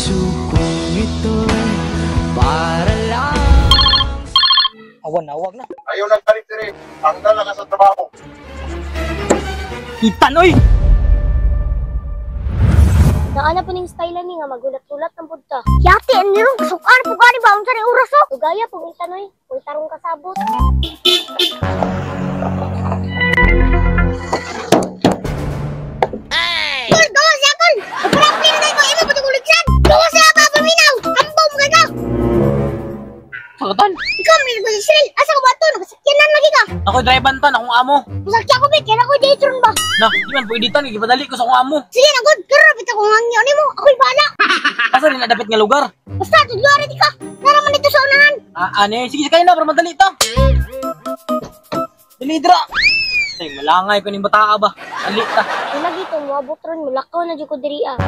sukong ito'y para lang. Awag na. Ayaw nagbalik dire. Tanggal na ka sa trabaho. Itan, oy! Naana po ning style ni nga magulat-ulat ng budta. Yati, nirong kasukar po gani ba? Unsa ni oras o? Tugaya po ita noy. Kung tarong kasabot. Hey! Kul, gawa siya, Kul! Magpapin na tayo imo patuguligsan! Gawa siya, papaminaw! Ambaw mo ka! Sakatan? Ikaw, may nagpasisiril! Asa ko ba ito? Nakasakyanan lagi ka! Ako'y drivean tan, akong amo. Masakya ko, Bek! Kaya ako'y daytron ba? Na, di man pwede tan, ipadali ko sa akong amo. Sige na, God! Karapit ako ang hangyo ni mo! Ako'y bala! Asa rin na dapat nga lugar? Basta, tudyari di ka! Naraman ito sa unahan! Ane, sige kayo na, para madali ito. Dali, dra. Ay, malangay ko ning bataa ba? Dali ta. Yung lagi ito, muabot ron, mulakaw na dyan ko diri ah.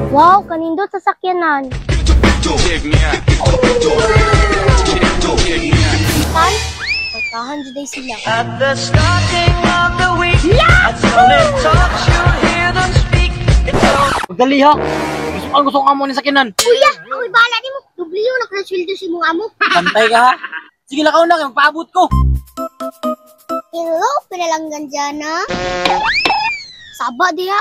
Wow, kanindot sa sakyanan. Tan, pagkahan dyan sila. At the starting of the week, at solid talks you'll hear them speak. It's all Magdali ha. Gusto ang amo ni sakinan. Kuya, ako'y bahala ni mo. Dubliyo na ka sweldo si mong amo. Pantay ka ha. Sige lakaw na, kaya paabot ko. Hello, pinalanggan dyan na. Saba diya.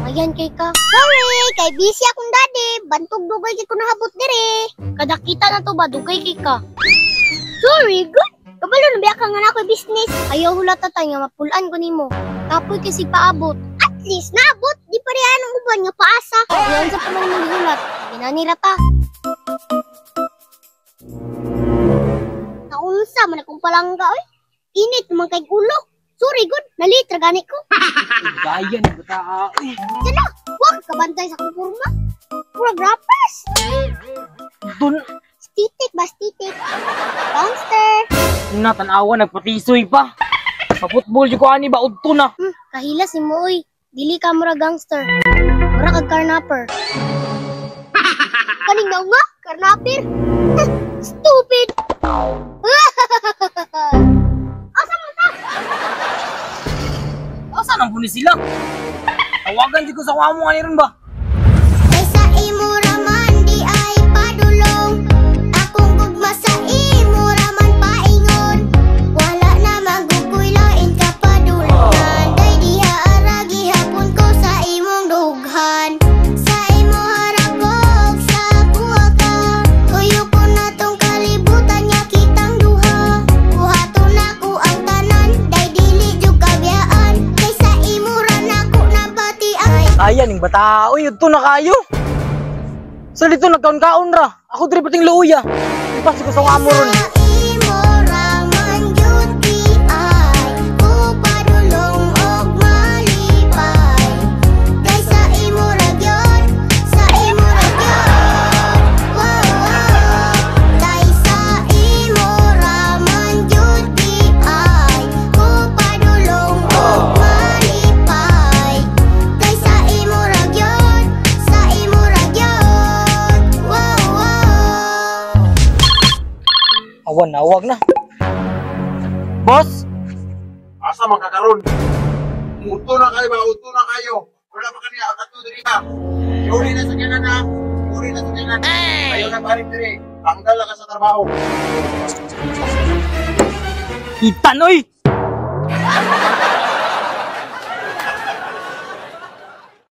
Nangayan kay ka. Sorry, kay busy akong daddy. Bantog dugay kay ko nahabot dire. Kada kita na to ba, dugay kay ka. Sorry, good. Kabalo na biya ka nga na ako'y business. Ayaw hulat ta tayo nga mapulaan ko nimo. Tapoy kasi paabot. At least naabot. Di pa rin anong uban nga paasa. Yan sa pamang hulat. Ginanira ta. Naunsa man akong palangga oy. Init naman kay ulo. Sorry, good. Nalitra gani ko. Gaya ni bataa. Diyan na. Huwag kabantay sa kumpurma. Pura grappers. Dun. Stitik ba, stitik? Gangster. Natanawa, nagpatisoy pa. Sa-football yung ko ani ba, udto na. Kahila si Moy. Dili ka mura gangster. Mura kag karnapper. Kaning daw nga, karnapper. Stupid. Asa mo ta? Asa nang punis sila? Tawagan di ko sa kamo nga rin ba? Sa imo raman di ay padulong. Akong gugma sa imo raman paingon. Wala na magukoy lain ka padulungan. Day diha aragi hapon ko sa imong dughan. Sa imo haragog sa kuha ka. Tuyo ko na tong kalibutan niya kitang duha. Buhaton ako ang tanan. Day dili jud kabyaan. Kay sa imo ran ako nabatian. Ayan, yung bata. Uy, ito na kayo. Sa dito, nagkaon-kaon ra. Ako diri pating luuya. Ipasi ko sa amo ron. Sa imo raman jud di ay ko padulong og malipay. Kay sa imo ragyon, sa imo ragyon. Wow, wow. Kay sa imo raman jud di ay ko padulong og malipay. Kay sa imo ragyon, sa imo ragyon. Wow, wow. Awag na. Boss? Asa man kakaron? Uto na kayo ba? Uto na kayo. Wala pa kanina. Kato diri ka. Uri na sa kanan na. Uri na sa kanan. Ayaw nagbalik dire. Tanggal na ka sa trabaho. Itan, oy!